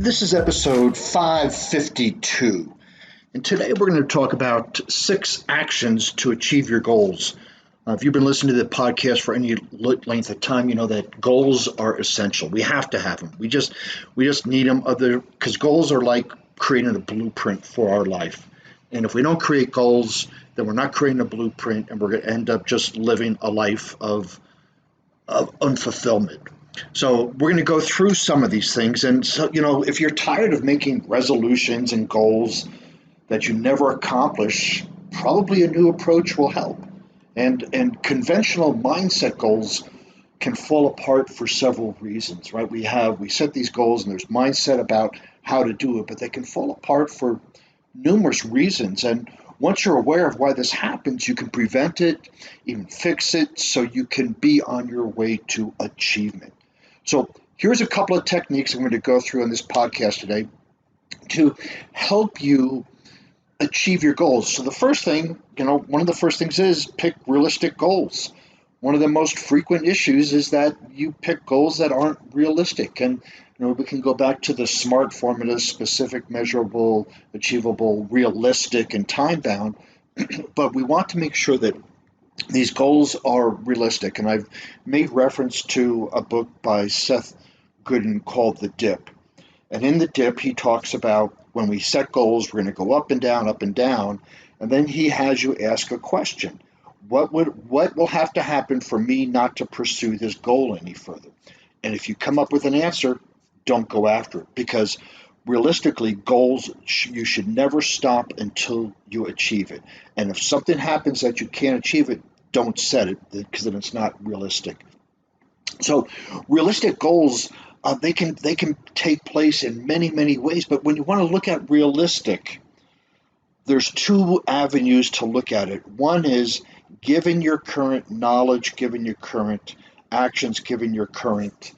This is episode 552, and today we're going to talk about 6 actions to achieve your goals. If you've been listening to the podcast for any length of time, you know that goals are essential. We have to have them. We just need them. Because goals are like creating a blueprint for our life. And if we don't create goals, then we're not creating a blueprint, and we're going to end up just living a life of unfulfillment. So we're going to go through some of these things. And so, if you're tired of making resolutions and goals that you never accomplish, probably a new approach will help. And conventional mindset goals can fall apart for several reasons, right? We set these goals and there's mindset about how to do it, but they can fall apart for numerous reasons. And once you're aware of why this happens, you can prevent it, even fix it, so you can be on your way to achievement. So here's a couple of techniques I'm going to go through in this podcast today to help you achieve your goals. So the first thing, one of the first things is pick realistic goals. One of the most frequent issues is that you pick goals that aren't realistic. And we can go back to the SMART formula: specific, measurable, achievable, realistic, and time bound. But we want to make sure that these goals are realistic. And I've made reference to a book by Seth Godin called The Dip. And in The Dip, he talks about when we set goals, we're going to go up and down, up and down. And then he has you ask a question. What will have to happen for me not to pursue this goal any further? And if you come up with an answer, don't go after it, because realistically, goals, you should never stop until you achieve it. And if something happens that you can't achieve it, don't set it, because then it's not realistic. So realistic goals, they can take place in many ways. But when you want to look at realistic, there's 2 avenues to look at it. One is, given your current knowledge, given your current actions, given your current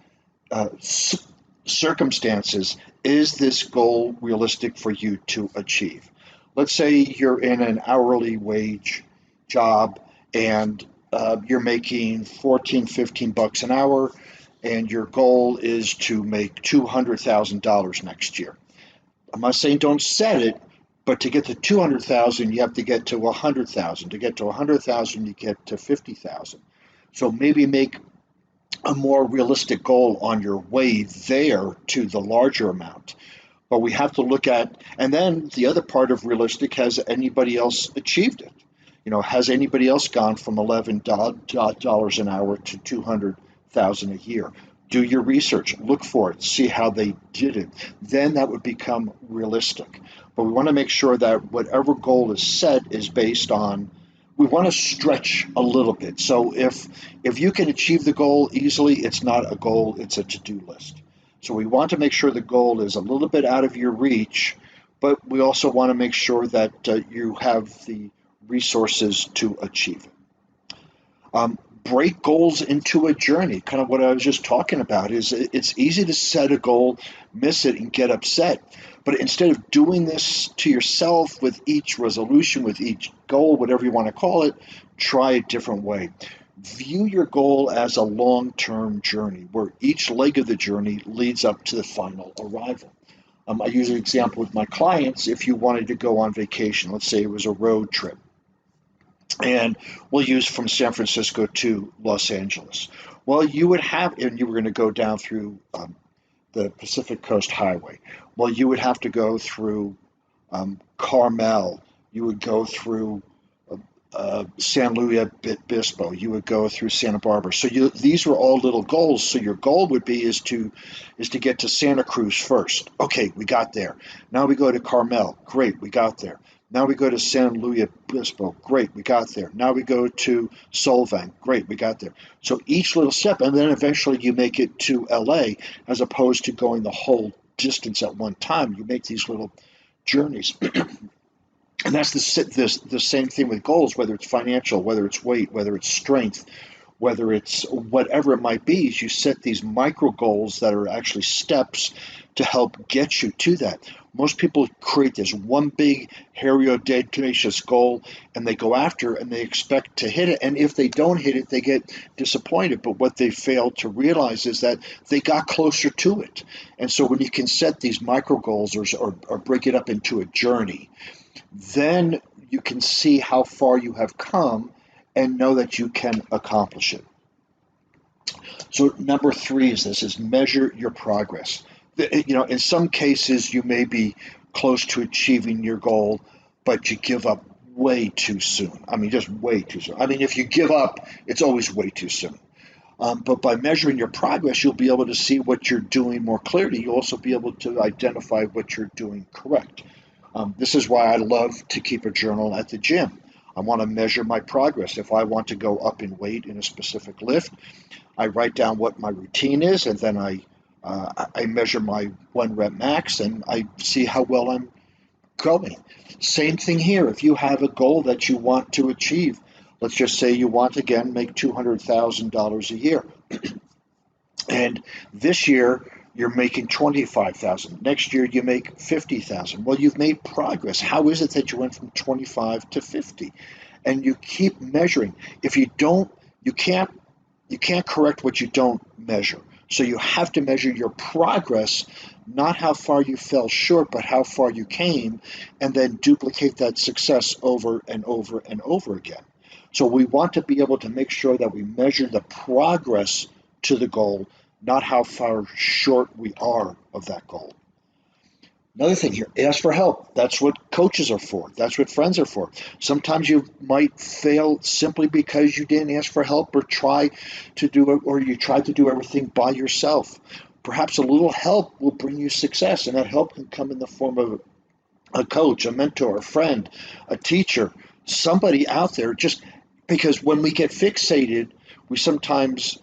circumstances, is this goal realistic for you to achieve? Let's say you're in an hourly wage job and you're making 14, 15 bucks an hour, and your goal is to make $200,000 next year. I'm not saying don't set it, but to get to 200,000, you have to get to 100,000. To get to 100,000, you get to 50,000. So maybe make a more realistic goal on your way there to the larger amount. But we have to look at, and then the other part of realistic, has anybody else achieved it? Has anybody else gone from $11 an hour to 200,000 a year? Do your research, look for it, see how they did it. Then that would become realistic. But we want to make sure that whatever goal is set is based on, we want to stretch a little bit. So if you can achieve the goal easily, it's not a goal, it's a to-do list. So we want to make sure the goal is a little bit out of your reach, but we also want to make sure that you have the resources to achieve it. Break goals into a journey. Kind of what I was just talking about is, it's easy to set a goal, miss it, and get upset. But instead of doing this to yourself with each resolution, with each goal, whatever you want to call it, try a different way. View your goal as a long-term journey where each leg of the journey leads up to the final arrival. I use an example with my clients. If you wanted to go on vacation, let's say it was a road trip, and we'll use from San Francisco to Los Angeles. Well, you were going to go down through the Pacific Coast Highway. Well, you would have to go through Carmel. You would go through San Luis Obispo. You would go through Santa Barbara. So these were all little goals. So your goal would be is to get to Santa Cruz first. Okay, we got there. Now we go to Carmel. Great, we got there. Now we go to San Luis Obispo. Great, we got there. Now we go to Solvang. Great, we got there. So each little step, and then eventually you make it to LA, as opposed to going the whole distance at one time. You make these little journeys. And that's the same thing with goals, whether it's financial, whether it's weight, whether it's strength, whether it's whatever it might be, is you set these micro goals that are actually steps to help get you to that. Most people create this one big, hairy, audacious goal, and they go after it and they expect to hit it. And if they don't hit it, they get disappointed. But what they fail to realize is that they got closer to it. And so when you can set these micro goals or break it up into a journey, then you can see how far you have come and know that you can accomplish it. So number three is this: is measure your progress. In some cases you may be close to achieving your goal, but you give up way too soon. I mean, just way too soon. I mean, if you give up, it's always way too soon. But by measuring your progress, you'll be able to see what you're doing more clearly. You'll also be able to identify what you're doing correct. This is why I love to keep a journal at the gym. I want to measure my progress. If I want to go up in weight in a specific lift, I write down what my routine is, and then I measure my 1 rep max, and I see how well I'm going. Same thing here. If you have a goal that you want to achieve, let's just say you want to again make $200,000 a year, and this year you're making 25,000. Next year you make 50,000. Well, you've made progress. How is it that you went from 25 to 50? And you keep measuring. If you don't, you can't correct what you don't measure. So you have to measure your progress, not how far you fell short, but how far you came, and then duplicate that success over and over and over again. So we want to be able to make sure that we measure the progress to the goal, not how far short we are of that goal. Another thing here, ask for help. That's what coaches are for. That's what friends are for. Sometimes you might fail simply because you didn't ask for help or try to do it, or you tried to do everything by yourself. Perhaps a little help will bring you success, and that help can come in the form of a coach, a mentor, a friend, a teacher, somebody out there. Just because when we get fixated, we sometimes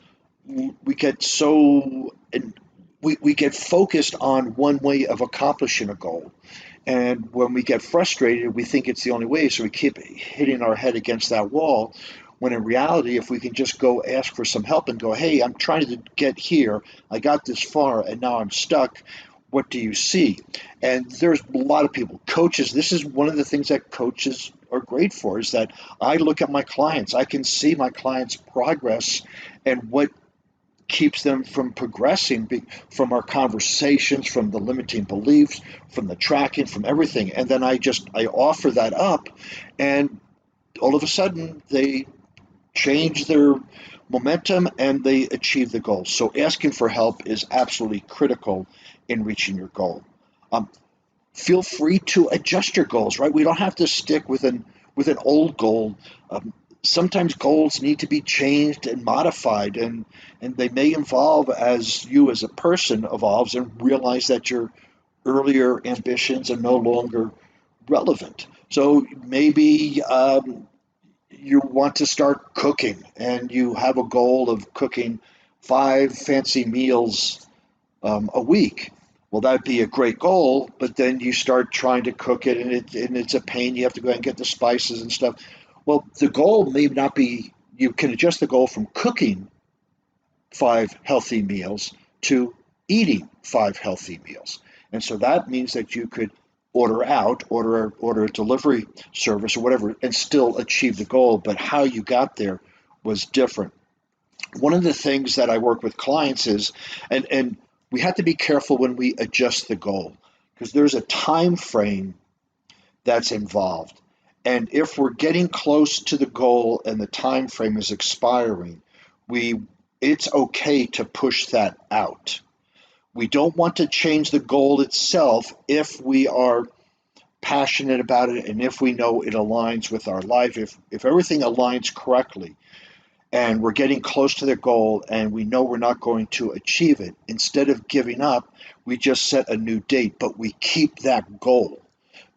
we get so we get focused on one way of accomplishing a goal. And when we get frustrated, we think it's the only way. So we keep hitting our head against that wall. When in reality, if we can just go ask for some help and go, hey, I'm trying to get here. I got this far and now I'm stuck. What do you see? And there's a lot of people, coaches. This is one of the things that coaches are great for, is that I look at my clients. I can see my clients' progress and what keeps them from progressing from our conversations, from the limiting beliefs, from the tracking, from everything. And then I offer that up, and all of a sudden they change their momentum and they achieve the goal. So asking for help is absolutely critical in reaching your goal. Um, Feel free to adjust your goals, right? We don't have to stick with an old goal. Sometimes goals need to be changed and modified, and they may evolve as you as a person evolves and realize that your earlier ambitions are no longer relevant. So maybe you want to start cooking and you have a goal of cooking 5 fancy meals a week. Well, that'd be a great goal, but then you start trying to cook it, and it's a pain. You have to go and get the spices and stuff. Well, the goal may not be. You can adjust the goal from cooking 5 healthy meals to eating 5 healthy meals, and so that means that you could order a delivery service or whatever, and still achieve the goal. But how you got there was different. One of the things that I work with clients is, and we have to be careful when we adjust the goal, because there's a time frame that's involved. And if we're getting close to the goal and the time frame is expiring, we it's okay to push that out. We don't want to change the goal itself if we are passionate about it and if we know it aligns with our life, if everything aligns correctly and we're getting close to the goal and we know we're not going to achieve it, instead of giving up, we just set a new date, but we keep that goal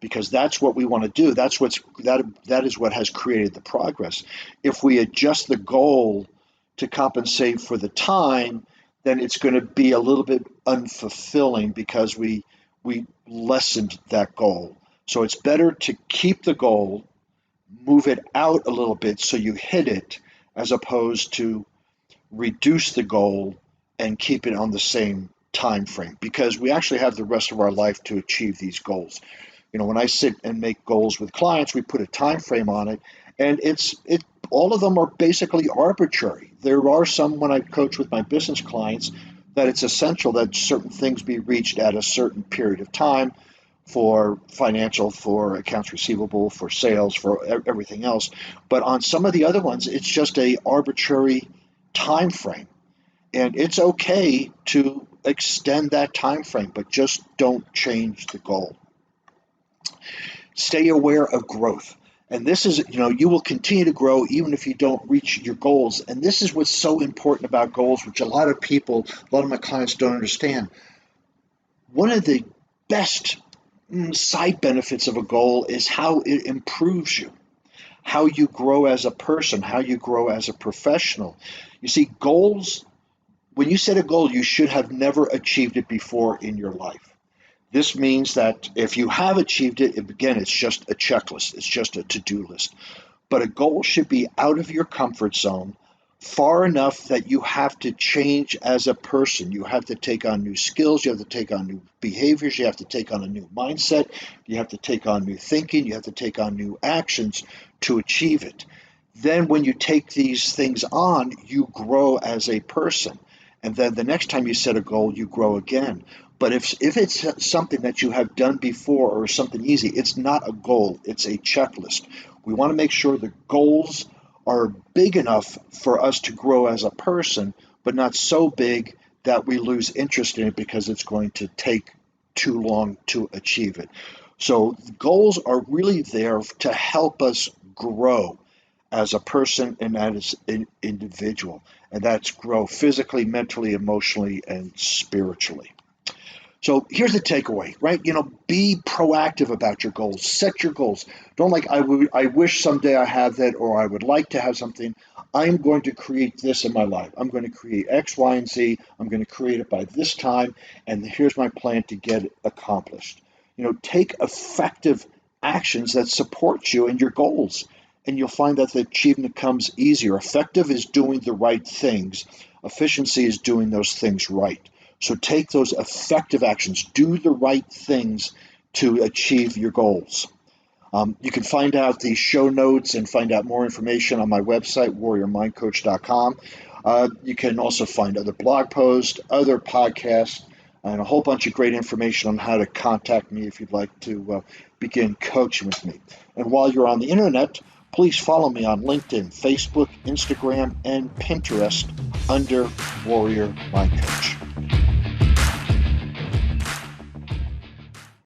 because that's what we want to do. That is what has created the progress. If we adjust the goal to compensate for the time, then it's going to be a little bit unfulfilling because we lessened that goal. So it's better to keep the goal, move it out a little bit so you hit it, as opposed to reduce the goal and keep it on the same time frame because we actually have the rest of our life to achieve these goals. When I sit and make goals with clients, we put a time frame on it, and it all of them are basically arbitrary. There are some when I coach with my business clients that it's essential that certain things be reached at a certain period of time for financial, for accounts receivable, for sales, for everything else. But on some of the other ones, it's just a arbitrary time frame. And it's okay to extend that time frame, but just don't change the goal. Stay aware of growth. And this is, you will continue to grow even if you don't reach your goals. And this is what's so important about goals, which a lot of my clients don't understand. One of the best side benefits of a goal is how it improves you, how you grow as a person, how you grow as a professional. You see, goals, when you set a goal, you should have never achieved it before in your life. This means that if you have achieved it, again, it's just a checklist, it's just a to-do list. But a goal should be out of your comfort zone, far enough that you have to change as a person. You have to take on new skills, you have to take on new behaviors, you have to take on a new mindset, you have to take on new thinking, you have to take on new actions to achieve it. Then when you take these things on, you grow as a person. And then the next time you set a goal, you grow again. But if it's something that you have done before or something easy, it's not a goal, it's a checklist. We want to make sure the goals are big enough for us to grow as a person, but not so big that we lose interest in it because it's going to take too long to achieve it. So goals are really there to help us grow as a person and as an individual. And that's grow physically, mentally, emotionally, and spiritually. So here's the takeaway, right? Be proactive about your goals. Set your goals. Don't I wish someday I have that, or I would like to have something. I'm going to create this in my life. I'm going to create X, Y, and Z. I'm going to create it by this time, and here's my plan to get it accomplished. Take effective actions that support you and your goals, and you'll find that the achievement comes easier. Effective is doing the right things. Efficiency is doing those things right. So take those effective actions, do the right things to achieve your goals. You can find out the show notes and find out more information on my website, warriormindcoach.com. You can also find other blog posts, other podcasts, and a whole bunch of great information on how to contact me if you'd like to begin coaching with me. And while you're on the internet, please follow me on LinkedIn, Facebook, Instagram, and Pinterest under Warrior Mind Coach.